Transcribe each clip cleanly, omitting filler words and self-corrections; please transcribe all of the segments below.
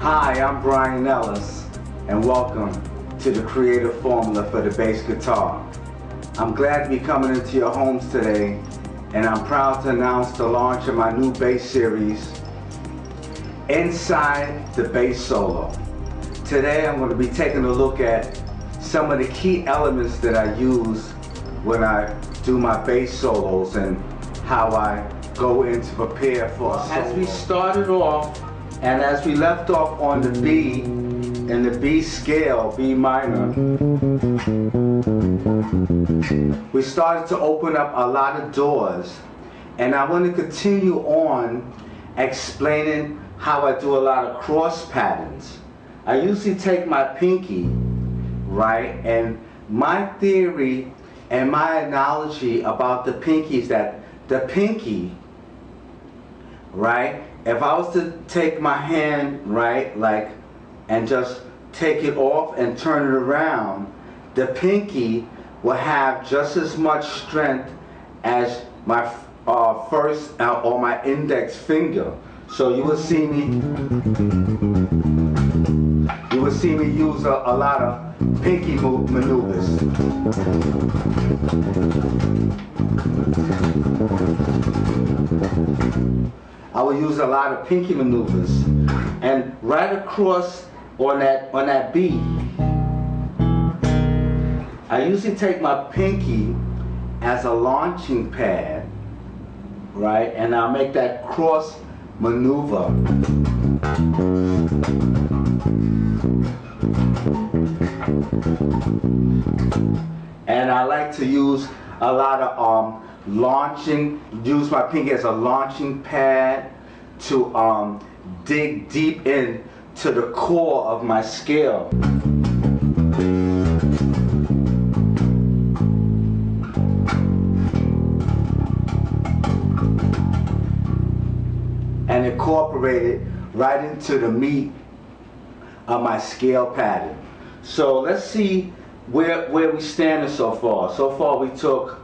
Hi, I'm Brian Ellis, and welcome to the creative formula for the bass guitar. I'm glad to be coming into your homes today, and I'm proud to announce the launch of my new bass series, Inside the Bass Solo. Today I'm going to be taking a look at some of the key elements that I use when I do my bass solos and how I go in to prepare for a solo. As we started off, and as we left off on the B, in the B scale, B minor, we started to open up a lot of doors. And I want to continue on explaining how I do a lot of cross patterns. I usually take my pinky, right, and my theory and my analogy about the pinky is that the pinky, right, if I was to take my hand, right, like, and just take it off and turn it around, the pinky will have just as much strength as my first or my index finger. So you will see me use a lot of pinky maneuvers. I will use a lot of pinky maneuvers, and right across on that B, I usually take my pinky as a launching pad, right, and I'll make that cross maneuver. And I like to use a lot of use my pinky as a launching pad to dig deep in to the core of my scale. And incorporate it right into the meat of my scale pattern. So let's see where we standing so far. So far we took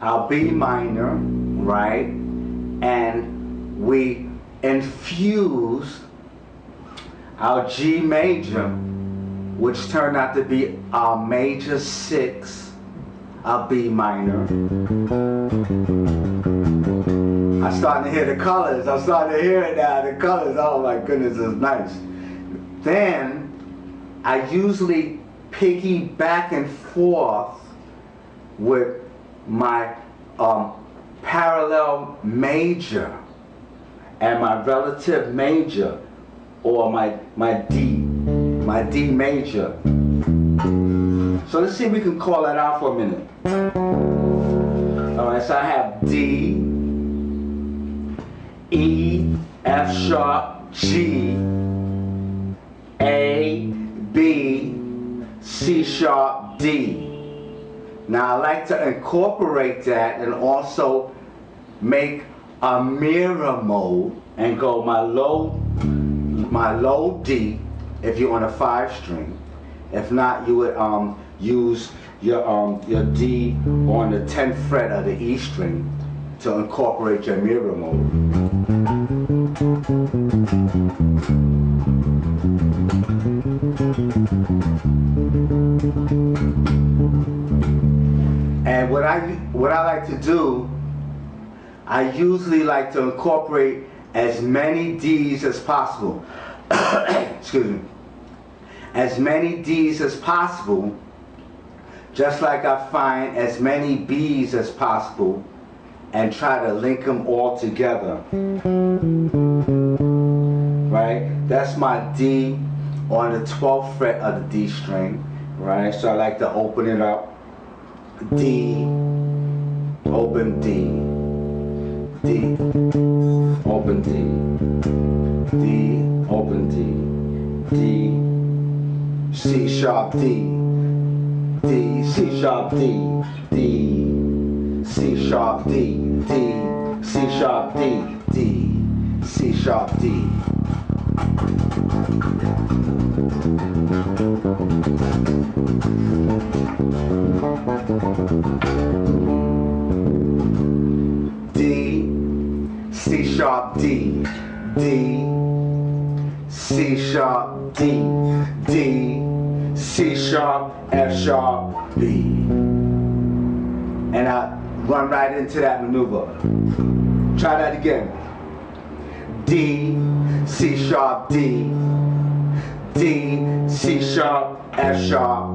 our B minor, right, and we infused our G major, which turned out to be our major 6, our B minor. I'm starting to hear the colors. I'm starting to hear it now, the colors. Oh my goodness, it's nice. Then I usually piggy back and forth with my parallel major and my relative major, or my D major. So let's see if we can call that out for a minute. Alright, so I have D, E, F sharp, G, A, B, C sharp, D. Now I like to incorporate that and also make a mirror mode and go my low D if you're on a 5-string. If not, you would use your D on the 10th fret of the E string to incorporate your mirror mode. And what I like to do, I usually like to incorporate as many D's as possible. Excuse me. As many D's as possible, just like I find as many B's as possible and try to link them all together. Right? That's my D on the 12th fret of the D string. Right? So I like to open it up. D, open D, D, open open D, D, open D, D, C sharp D, D, C sharp D, D, C sharp D, D, C sharp D, D, C sharp D. D, C sharp D, D, C sharp D, D, C sharp, F sharp, B. And I run right into that maneuver. Try that again. D, C sharp D, D, C sharp, F sharp,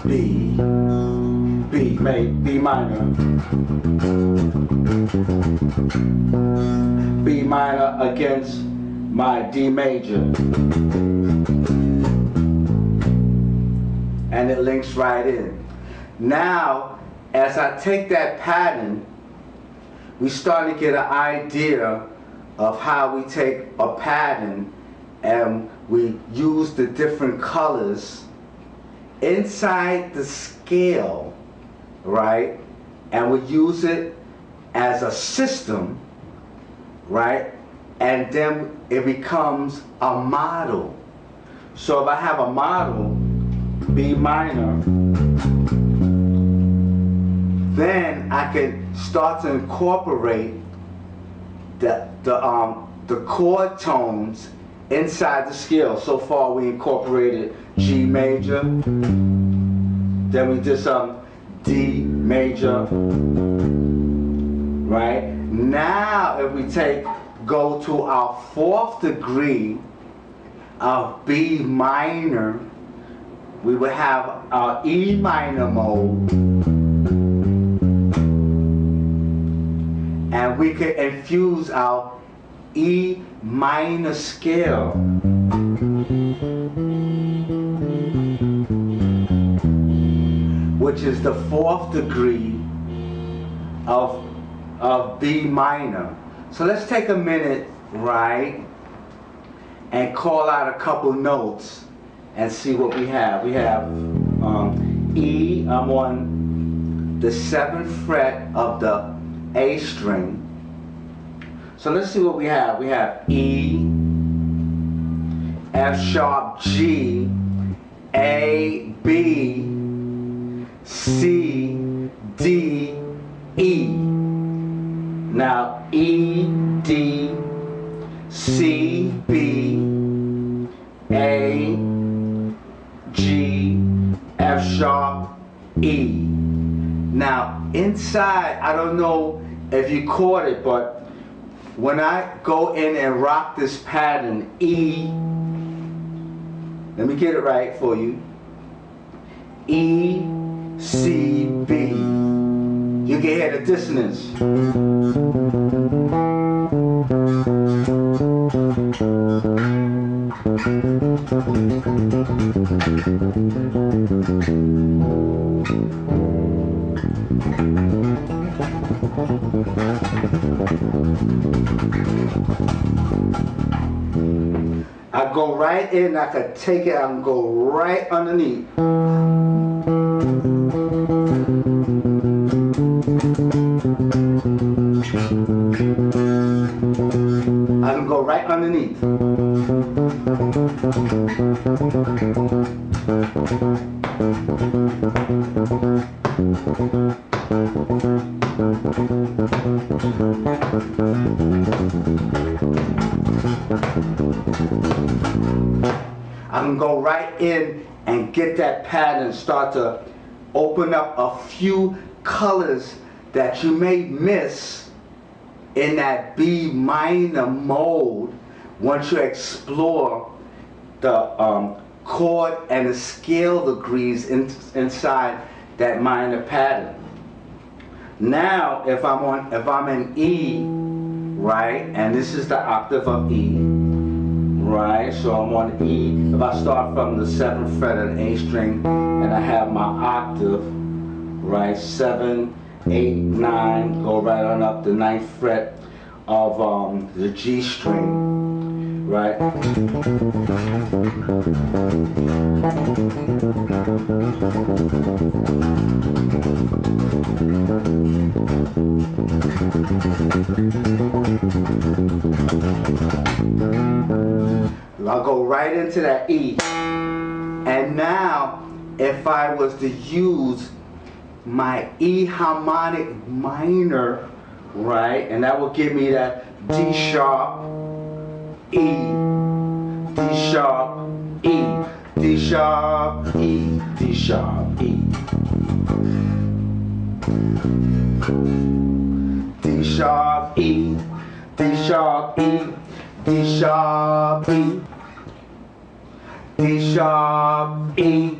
B, B minor, B minor against my D major, and it links right in. Now, as I take that pattern, we start to get an idea of how we take a pattern and we use the different colors inside the scale, right? And we use it as a system, right? And then it becomes a model. So if I have a model, B minor, then I can start to incorporate the chord tones inside the scale. So far we incorporated G major, then we did some D major, right? Now if we go to our fourth degree of B minor, we would have our E minor mode, and we could infuse our E minor scale which is the fourth degree of B minor. So let's take a minute, right, and call out a couple notes and see what we have. We have E, I'm on the 7th fret of the A string. So let's see what we have. We have E, F sharp G, A, B, C, D, E. Now E, D, C, B, A, G, F sharp, E. Now inside, I don't know if you caught it, but when I go in and rock this pattern, E, let me get it right for you, E, C, B, you can hear the dissonance. I go right in, I could take it, I can go right underneath. I can go right underneath. I can go right in and get that pattern, start to open up a few colors that you may miss in that B minor mode once you explore the chord and the scale degrees inside that minor pattern. Now if I'm in E, right, and this is the octave of E, right, so I'm on E. If I start from the 7th fret of the A string and I have my octave, right, 7, 8, 9, go right on up the 9th fret of the G string, right? I'll go right into that E. And now, if I was to use my E harmonic minor, right, and that will give me that D sharp, E, D sharp, E, D sharp, E, D sharp, E, D sharp, E, D sharp, E, D sharp, E, D sharp, E,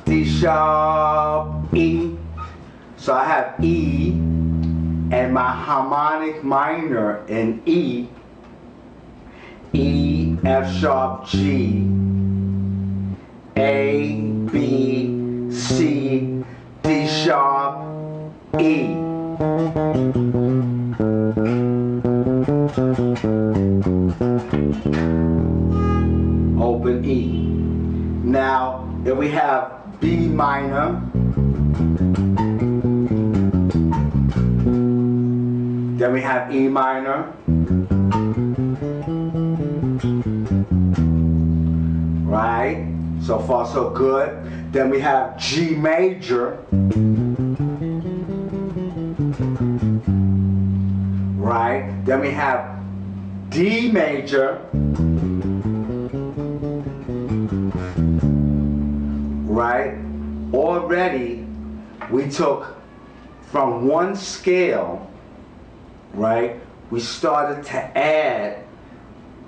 D sharp, E. So I have E and my harmonic minor in E, E, F sharp, G, A, B, C, D sharp, E. Open E. Now, if we have B minor, then we have E minor, right? So far so good. Then we have G major, right? Then we have D major, right? Already we took from one scale, right? We started to add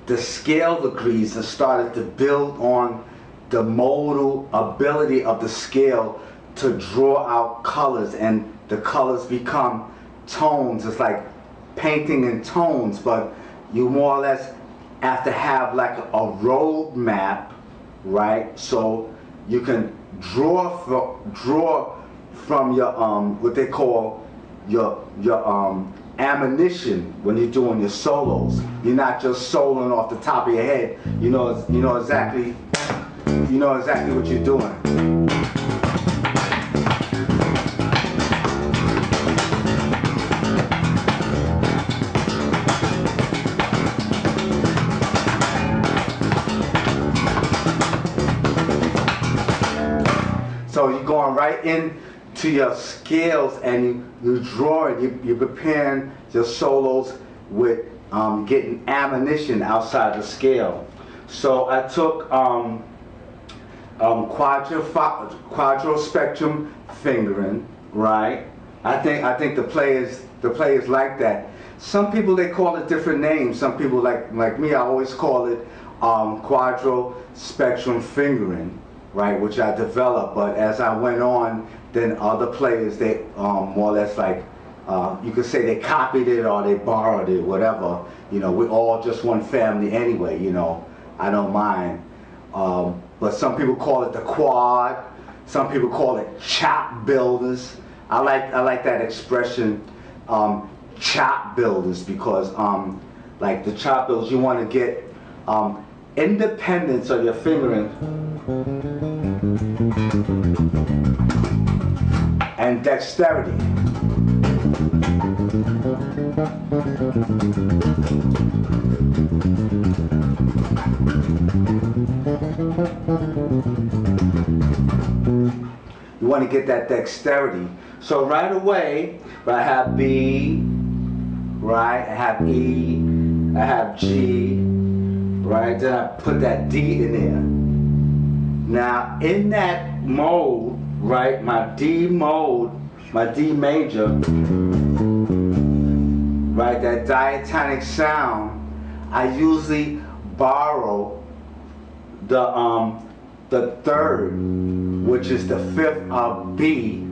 the scale degrees and started to build on the modal ability of the scale to draw out colors, and the colors become tones. It's like painting in tones, but you more or less have to have like a road map, right? So you can draw from your what they call your ammunition when you're doing your solos. You're not just soloing off the top of your head. You know exactly what you're doing. So you're going right into your scales and you're drawing, you're preparing your solos with getting ammunition outside the scale. So I took quadro spectrum fingering, right? I think the players like that. Some people, they call it different names. Some people like me, I always call it quadro spectrum fingering, right, which I developed. But as I went on, then other players, they more or less like, you could say they copied it or they borrowed it, whatever. You know, we're all just one family anyway, you know, I don't mind. But some people call it the quad, some people call it chop builders. I like that expression, chop builders, because like the chop builders, you want to get independence of your fingering and dexterity. You want to get that dexterity. So right away, I have B, right? I have E, I have G, right? Then I put that D in there. Now in that mode, right, my D mode, my D major, right, that diatonic sound, I usually borrow the third, which is the fifth of B,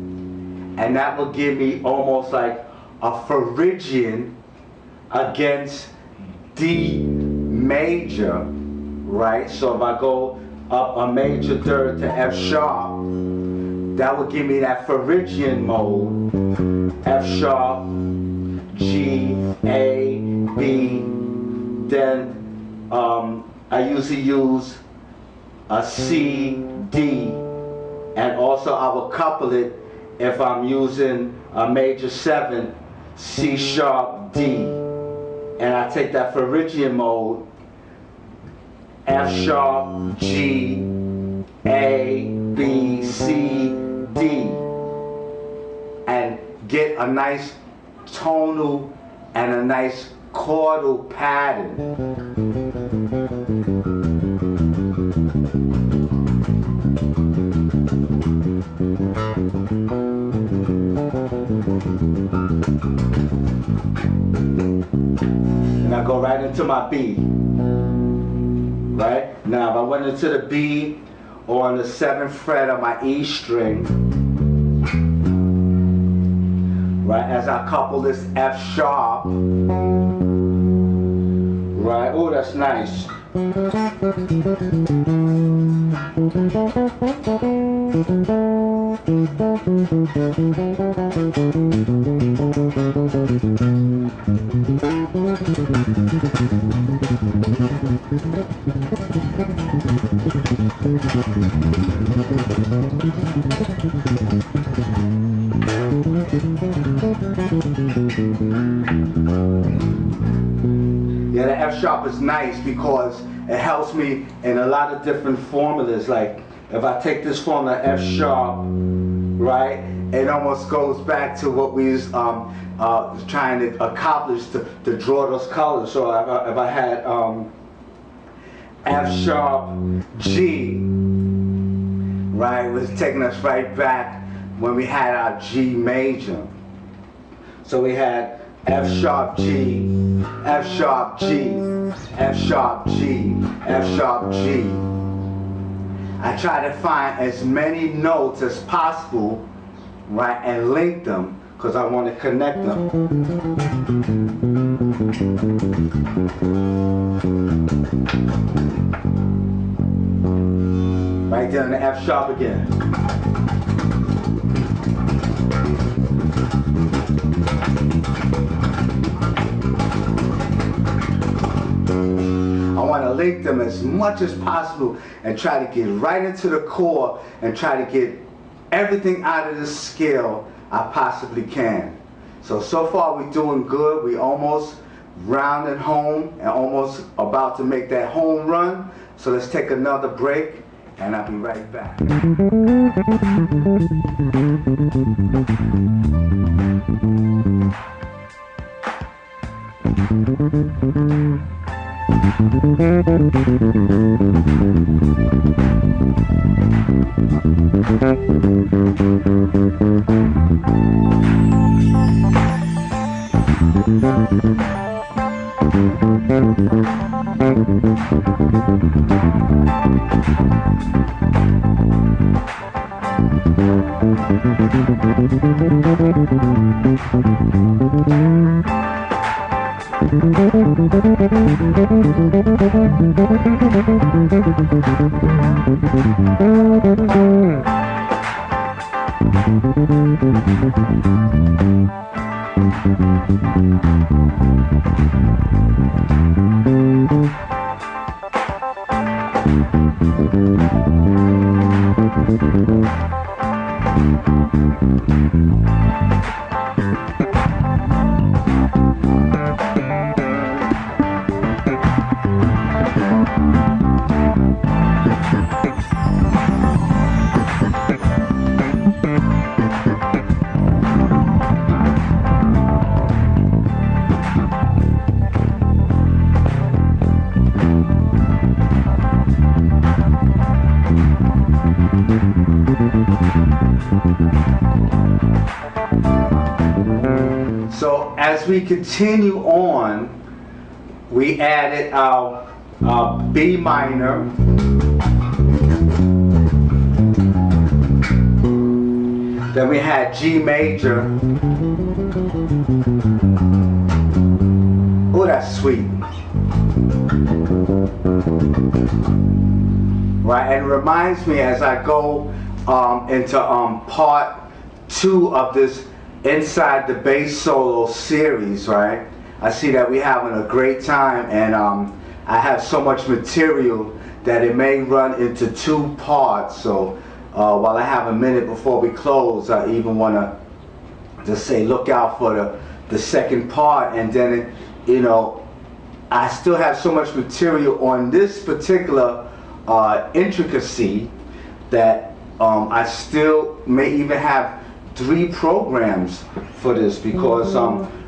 and that will give me almost like a Phrygian against D major, right? So if I go up a major third to F sharp, that would give me that Phrygian mode, F sharp, G, A, B, then I usually use a C, D, and also I will couple it if I'm using a major 7, C sharp, D, and I take that Phrygian mode, F sharp, G, A, B, C, D, and get a nice tonal and a nice chordal pattern. And I go right into my B. Right? Now if I went into the B or on the 7th fret of my E string, right, as I couple this F sharp, right, oh that's nice. Yeah, the F sharp is nice because it helps me in a lot of different formulas. Like if I take this formula F sharp, right, it almost goes back to what we was trying to accomplish to draw those colors. So if I had F sharp G, right, it was taking us right back when we had our G major. So we had F sharp G, F sharp G, F sharp G, F sharp G. I try to find as many notes as possible, right, and link them because I want to connect them. Right there in the F sharp again. I want to link them as much as possible and try to get right into the core and try to get everything out of this scale I possibly can. So far we're doing good. We almost rounded home and almost about to make that home run. So let's take another break and I'll be right back. So as we continue on, we added our B minor, then we had G major. Oh, that's sweet. Right, and it reminds me as I go into part 2 of this Inside the Bass Solo series, right? I see that we're having a great time, and I have so much material that it may run into 2 parts. So while I have a minute before we close, I even want to just say look out for the second part. And then, you know, I still have so much material on this particular intricacy that I still may even have 3 programs for this, because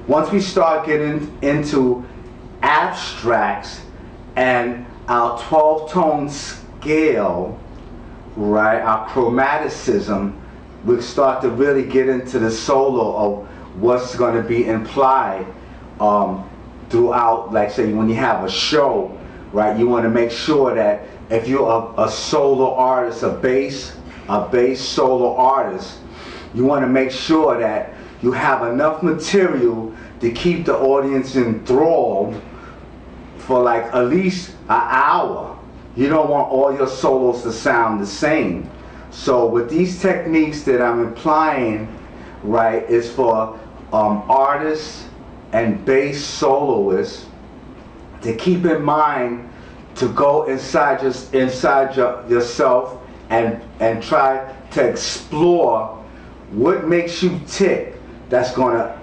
once we start getting into abstracts and our 12-tone scale, right, our chromaticism, we start to really get into the solo of what's going to be implied throughout. Like, say, when you have a show, right, you want to make sure that if you're a solo artist, a bass solo artist, you want to make sure that you have enough material to keep the audience enthralled for like at least an hour. You don't want all your solos to sound the same. So with these techniques that I'm implying, right, is for artists and bass soloists to keep in mind to go inside yourself and try to explore what makes you tick. That's going to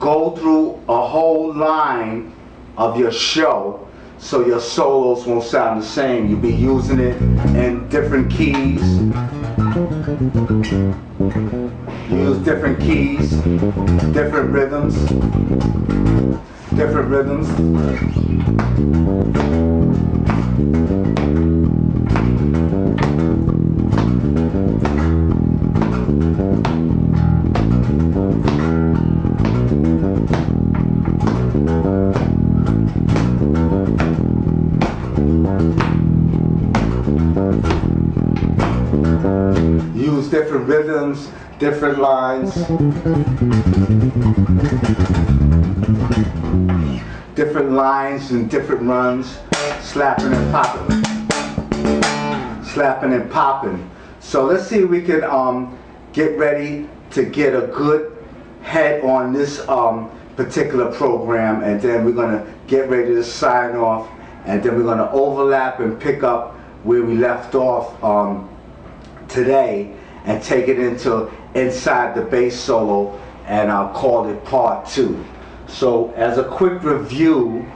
go through a whole line of your show, so your solos won't sound the same. You'll be using it in different keys. You use different keys, different rhythms, different rhythms. Use different rhythms, different lines, and different runs, slapping and popping, slapping and popping. So let's see if we can get ready to get a good head on this particular program, and then we're going to get ready to sign off, and then we're going to overlap and pick up where we left off today and take it inside the bass solo, and I'll call it part 2. So as a quick review,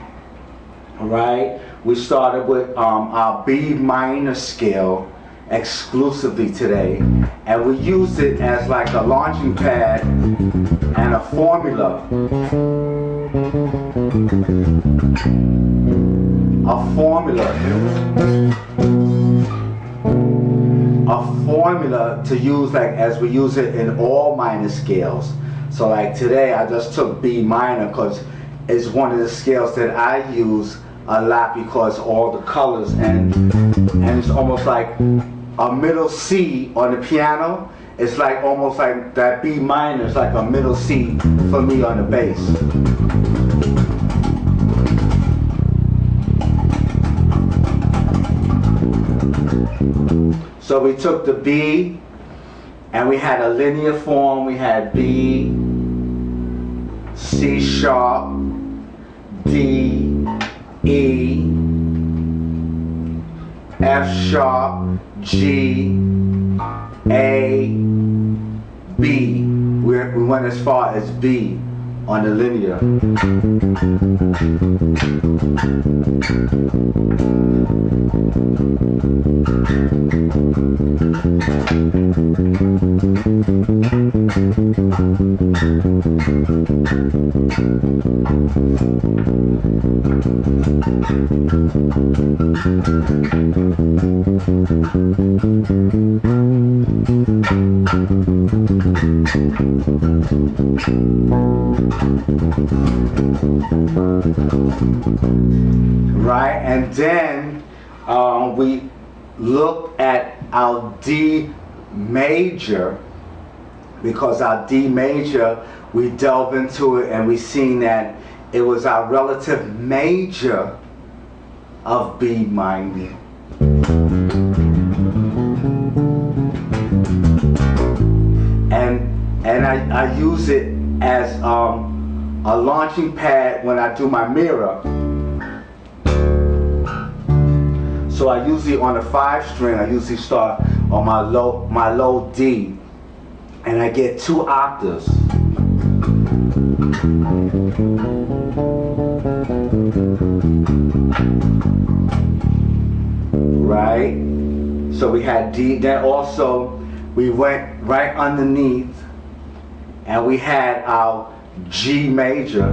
right, we started with our B minor scale exclusively today, and we used it as like a launching pad and a formula. A formula to use, like, as we use it in all minor scales. So like today I just took B minor because it's one of the scales that I use a lot, because all the colors, and it's almost like a middle C on the piano. It's like almost like that B minor is like a middle C for me on the bass. So we took the B and we had a linear form. We had B, C sharp, D, E, F sharp, G, A, B. We went as far as B on the linear. Right, and then we looked at our D major, because our D major, we delve into it and we seen that it was our relative major of B minor. And I use it as a launching pad when I do my mirror. So I usually, on a 5 string, I usually start on my low D, and I get 2 octaves. Right? So we had D, then also we went right underneath and we had our G major.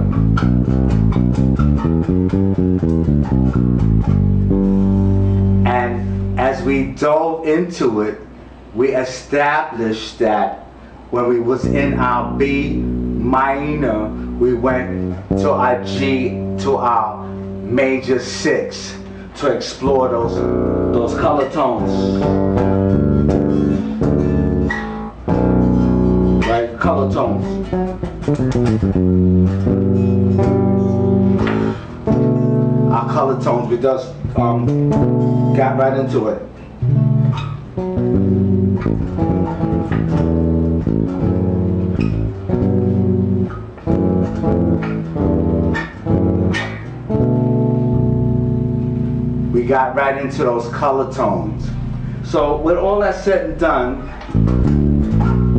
And as we dove into it, we established that when we was in our B minor, we went to our G, to our major 6 to explore those color tones. Right, color tones. Our color tones, we just got right into it. We got right into those color tones. So with all that said and done,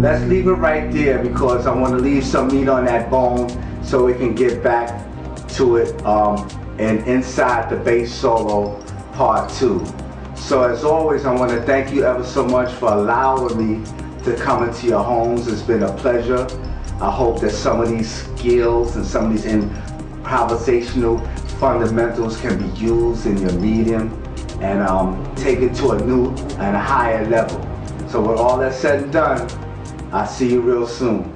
let's leave it right there because I want to leave some meat on that bone so we can get back to it and inside the bass solo part 2. So as always, I want to thank you ever so much for allowing me to come into your homes. It's been a pleasure. I hope that some of these skills and some of these improvisational fundamentals can be used in your medium and take it to a new and a higher level. So with all that said and done, I'll see you real soon.